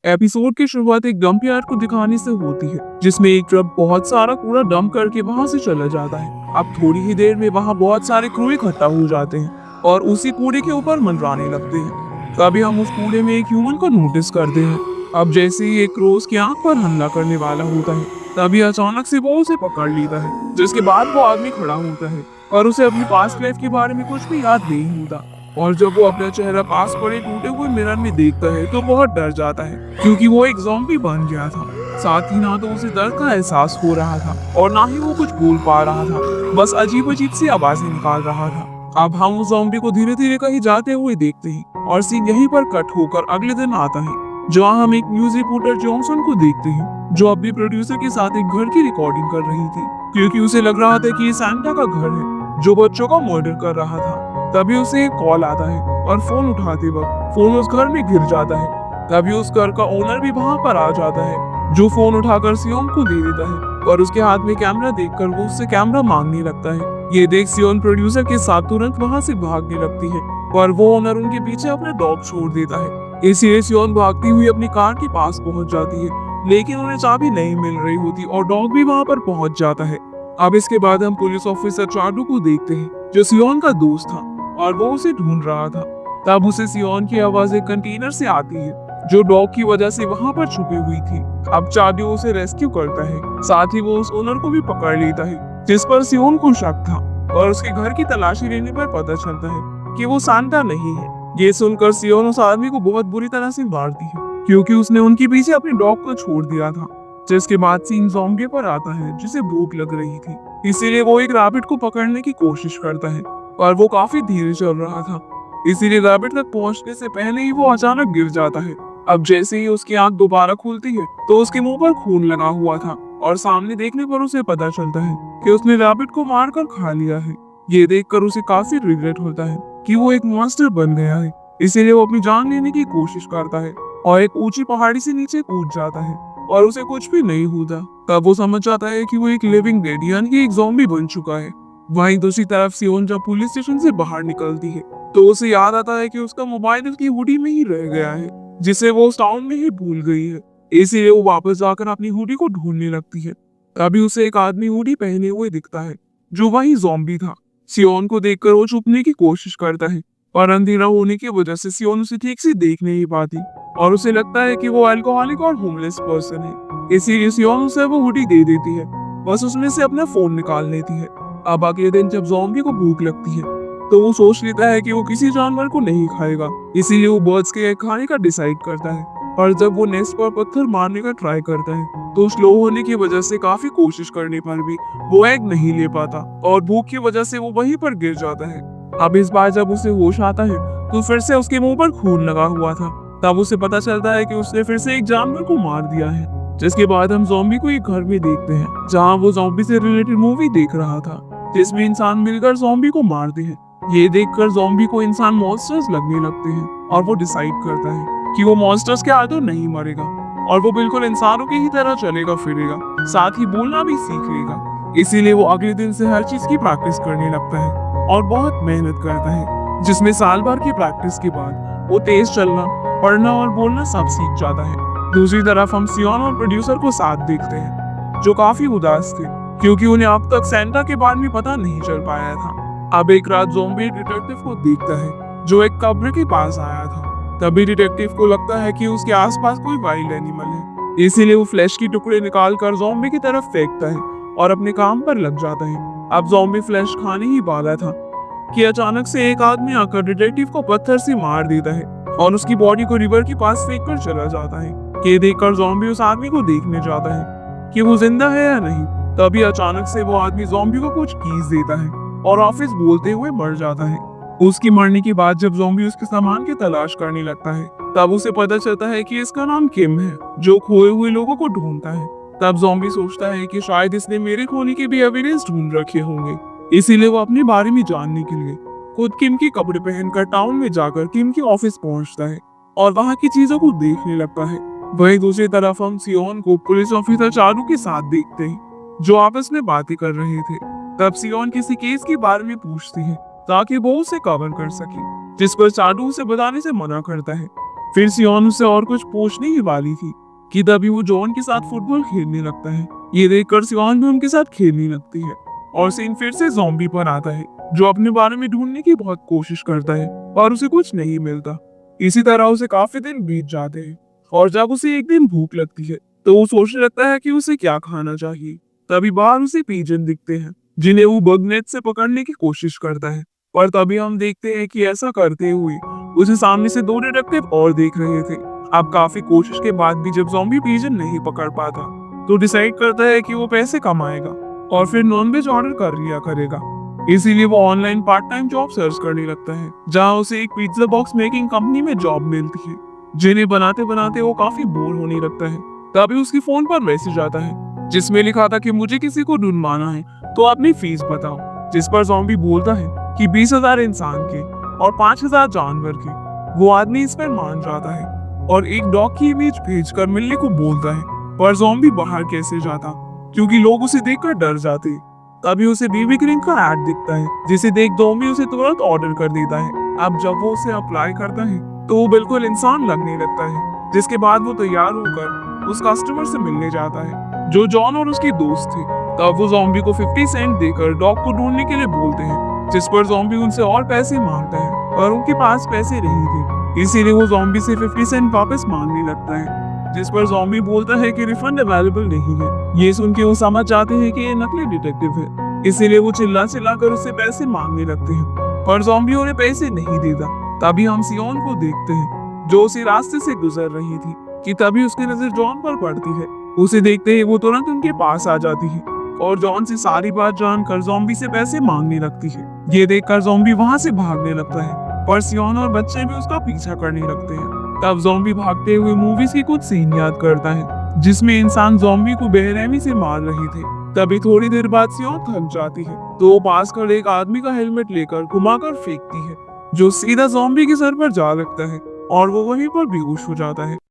Episode की शुरुआत एक डंप यार्ड को दिखाने से होती है, जिसमें एक ट्रक बहुत सारा कूड़ा डंप करके वहां से चला जाता है। अब थोड़ी ही देर में वहां बहुत सारे क्रू इकट्ठा हो जाते हैं और उसी कूड़े के ऊपर मंडराने लगते हैं। तभी हम उस कूड़े में एक ह्यूमन को नोटिस करते हैं। अब जैसे ही एक क्रू उसकी आंख पर हमला करने वाला होता है, तभी अचानक से वो उसे पकड़ लेता है, जिसके बाद वो आदमी खड़ा होता है और उसे अपनी पास्ट लाइफ के बारे में कुछ भी याद नहीं होता। और जब वो अपना चेहरा पास पड़े टूटे हुए मिरर में देखता है तो बहुत डर जाता है, क्योंकि वो एक ज़ॉम्बी बन गया था। साथ ही ना तो उसे दर्द का एहसास हो रहा था और ना ही वो कुछ बोल पा रहा था, बस अजीब अजीब सी आवाजें निकाल रहा था। अब हम उस ज़ॉम्बी को धीरे धीरे कहीं जाते हुए देखते हैं और सीन यहीं पर कट होकर अगले दिन आता है, जहाँ हम एक न्यूज रिपोर्टर जॉनसन को देखते हैं, जो अभी प्रोड्यूसर के साथ एक घर की रिकॉर्डिंग कर रही थी, क्योंकि उसे लग रहा था कि ये सैंटा का घर है जो बच्चों का मर्डर कर रहा था। तभी उसे एक कॉल आता है और फोन उठाते वक्त फोन उस घर में गिर जाता है। तभी उस घर का ओनर भी वहां पर आ जाता है, जो फोन उठाकर सियोन को दे देता है और उसके हाथ में कैमरा देखकर वो उससे कैमरा मांगने लगता है। ये देख सियोन प्रोड्यूसर के साथ तुरंत वहां से भागने लगती है, पर वो ओनर उनके पीछे अपना डॉग छोड़ देता है। इसलिए सियोन भागती हुई अपनी कार के पास पहुंच जाती है, लेकिन उन्हें चाबी नहीं मिल रही होती और डॉग भी वहां पर पहुंच जाता है। अब इसके बाद हम पुलिस ऑफिसर चाडू को देखते हैं, जो सियोन का दोस्त था और वो उसे ढूंढ रहा था। तब उसे सियोन की आवाज एक कंटेनर से आती है, जो डॉग की वजह से वहां पर छुपी हुई थी। अब चाडू उसे रेस्क्यू करता है, साथ ही वो उस ओनर को भी पकड़ लेता है, जिस पर सियोन को शक था। और उसके घर की तलाशी लेने पर पता चलता है कि वो सांता नहीं है। ये सुनकर सियोन उस आदमी को बहुत बुरी तरह से मारती है, क्योंकि उसने उनके पीछे अपने डॉग को छोड़ दिया था। जिसके बाद सीन ज़ॉम्बी पर आता है, जिसे भूख लग रही थी, इसीलिए वो एक रैबिट को पकड़ने की कोशिश करता है, और वो काफी धीरे चल रहा था, इसीलिए रैबिट तक पहुंचने से पहले ही वो अचानक गिर जाता है। अब जैसे ही उसकी आंख दोबारा खुलती है, तो उसके मुंह पर खून लगा हुआ था और सामने देखने पर उसे पता चलता है कि उसने रैबिट को मारकर खा लिया है। ये देखकर उसे काफी रिग्रेट होता है कि वो एक मॉन्स्टर बन गया है, इसीलिए वो अपनी जान लेने की कोशिश करता है और एक ऊंची पहाड़ी से नीचे कूद जाता है और उसे कुछ भी नहीं होता। तब वो समझ जाता है कि वो एक लिविंग डेड यानी कि एक ज़ॉम्बी बन चुका है। वहीं दूसरी तरफ सियोन जब पुलिस स्टेशन से बाहर निकलती है, तो उसे याद आता है कि उसका मोबाइल उसकी हुडी में ही रह गया है, जिसे वो उस टाउन में ही भूल गई है। इसीलिए वो वापस जाकर अपनी हुडी को ढूंढने लगती है। तभी उसे एक आदमी हुडी पहने हुए दिखता है, जो वही ज़ॉम्बी था। सियोन को देखकर वो छुपने की कोशिश करता है, पर अंधेरा होने की वजह से सियोन उसे ठीक से देख नहीं पाती और उसे लगता है कि वो अल्कोहलिक और होमलेस पर्सन है। इसीलिए सियोन उसे वो हुडी दे देती है, बस उसमें से अपना फोन निकाल लेती है। अब अगले दिन जब ज़ॉम्बी को भूख लगती है, तो वो सोच लेता है कि वो किसी जानवर को नहीं खाएगा, इसीलिए वो बर्ड्स के एग खाने का डिसाइड करता है। पर जब वो नेस्ट पर पत्थर मारने का ट्राई करता है, तो स्लो होने की वजह से काफी कोशिश करने पर भी वो एग नहीं ले पाता और भूख की वजह से वो वहीं पर गिर जाता है। अब इस बार जब उसे होश आता है, तो फिर से उसके मुंह पर खून लगा हुआ था। तब उसे पता चलता है कि उसने फिर से एक जानवर को मार दिया है। जिसके बाद हम ज़ॉम्बी को एक घर में देखते हैं, जहाँ वो ज़ॉम्बी से रिलेटेड मूवी देख रहा था, जिसमें इंसान मिलकर ज़ॉम्बी को मारते हैं। ये देखकर ज़ॉम्बी को इंसान मॉन्स्टर्स लगने लगते हैं और वो डिसाइड करता है कि वो मॉन्स्टर्स के हाथों नहीं मरेगा और वो बिल्कुल इंसानों की ही तरह चलेगा फिरेगा, साथ ही बोलना भी सीख लेगा। इसीलिए वो अगले दिन से हर चीज की प्रैक्टिस करने लगता है और बहुत मेहनत करता है, जिसमें साल भर की प्रैक्टिस के बाद वो तेज चलना, पढ़ना और बोलना सब सीख जाता है। दूसरी तरफ हम सियोन और प्रोड्यूसर को साथ देखते हैं, जो काफी उदास थे, क्योंकि उन्हें अब तक सैंटा के बारे में पता नहीं चल पाया था। अब एक रात ज़ॉम्बी डिटेक्टिव को देखता है, जो एक कब्र के पास आया था। तभी डिटेक्टिव को लगता है कि उसके आसपास कोई वाइल्ड एनिमल है, इसीलिए वो फ्लैश की टुकड़े निकाल कर ज़ॉम्बी की तरफ फेंकता है और अपने काम पर लग जाता है। अब ज़ॉम्बी फ्लैश खाने ही वाला था कि अचानक से एक आदमी आकर डिटेक्टिव को पत्थर से मार देता है और उसकी बॉडी को रिवर के पास फेंक कर चला जाता है। ये देखकर ज़ॉम्बी उस आदमी को देखने जाता है कि वो जिंदा है या नहीं। तभी अचानक से वो आदमी ज़ॉम्बी को कुछ कीज देता है और ऑफिस बोलते हुए मर जाता है। उसकी मरने के बाद जब ज़ॉम्बी उसके सामान की तलाश करने लगता है, तब उसे पता चलता है कि इसका नाम किम है, जो खोए हुए लोगों को ढूंढता है। तब ज़ॉम्बी सोचता है कि शायद इसने मेरे खोने के भी एविडेंस ढूंढ रखे होंगे, इसीलिए वो अपने बारे में जानने के लिए खुद किम के कपड़े पहनकर टाउन में जाकर किम के ऑफिस पहुंचता है और वहां की चीजों को देखने लगता है। वहीं दूसरी तरफ हम सियोन को पुलिस ऑफिसर चारू के साथ देखते हैं, जो आपस में बातें कर रहे थे। तब सियोन किसी केस के बारे में पूछती है, ताकि वो उसे कवर कर सके, जिस पर चारू उसे बताने से मना करता है। फिर सियोन उससे और कुछ पूछने ही वाली थी कि तभी वो जॉन के साथ फुटबॉल खेलने लगता है। ये देखकर सियोन भी उनके साथ खेलने लगती है और सीन फिर से ज़ॉम्बी पर आता है जो अपने बारे में ढूंढने की बहुत कोशिश करता है और उसे कुछ नहीं मिलता। इसी तरह उसे काफी दिन बीत जाते हैं और जब उसे एक दिन भूख लगती है तो वो सोचने लगता है कि उसे क्या खाना चाहिए। तभी बाहर उसे पीजन दिखते हैं जिन्हें वो बग नेट से पकड़ने की कोशिश करता है। पर तभी हम देखते हैं कि ऐसा करते हुए उसे सामने से दो डिटेक्टिव और देख रहे थे। अब काफी कोशिश के बाद भी जब ज़ॉम्बी पीजन नहीं पकड़ पाता तो डिसाइड करता है कि वो पैसे कमाएगा और फिर नॉनवेज ऑर्डर कर लिया करेगा। इसीलिए वो online part time job search करने लगता है जहाँ उसे एक पिज्जा बॉक्स मेकिंग कंपनी में जॉब मिलती है जिन्हें बनाते बनाते वो काफी बोर होने लगता है। तभी उसके फोन पर मैसेज आता है जिसमें लिखा था कि मुझे किसी को ढूंढवाना है तो अपनी फीस बताओ। जिस पर ज़ॉम्बी बोलता है कि 20,000 इंसान के और 5,000 जानवर के। वो आदमी इस पर मान जाता है और एक डॉग की इमेज भेजकर मिलने को बोलता है। पर ज़ॉम्बी बाहर कैसे जाता क्योंकि लोग उसे देखकर डर जाते। तभी उसे बीबी क्रीम का ऐड दिखता है जिसे देख ज़ॉम्बी उसे तुरंत ऑर्डर कर देता है। अब जब वो उसे अप्लाई करता है तो वो बिल्कुल इंसान लगने लगता है। जिसके बाद वो तैयार होकर उस कस्टमर से मिलने जाता है जो जॉन और उसके दोस्त थे। तब वो ज़ॉम्बी को 50 सेंट देकर डॉग को ढूंढने के लिए बोलते हैं जिस पर ज़ॉम्बी उनसे और पैसे मांगता है पर उनके पास पैसे नहीं थे। इसीलिए वो ज़ॉम्बी से 50 सेंट वापस मांगने लगता है जिस पर ज़ॉम्बी बोलता है कि रिफंड अवेलेबल नहीं है। ये सुन के वो समझ जाते हैं कि ये नकली डिटेक्टिव है। इसीलिए वो चिल्ला चिल्ला कर उससे पैसे मांगने लगते हैं पर ज़ॉम्बी उन्हें पैसे नहीं देता। तभी हम सियोन को देखते हैं जो उसी रास्ते से गुजर रही थी कि तभी उसकी नजर जॉन पर पड़ती है। उसे देखते ही वो तुरंत उनके पास आ जाती है और जॉन से सारी बात जानकर ज़ॉम्बी से पैसे मांगने लगती है। ये देखकर ज़ॉम्बी वहां से भागने लगता है पर सियोन और बच्चे भी उसका पीछा करने लगते हैं। तब ज़ॉम्बी भागते हुए मूवीज की कुछ सीन याद करता है जिसमें इंसान ज़ॉम्बी को बेरहमी से मार रहे थे। तभी थोड़ी देर बाद सियोन थक जाती है तो वो पास कर एक आदमी का हेलमेट लेकर घुमाकर फेंकती है जो सीधा ज़ॉम्बी के सर पर जा लगता है और वो वहीं पर बेहोश हो जाता है।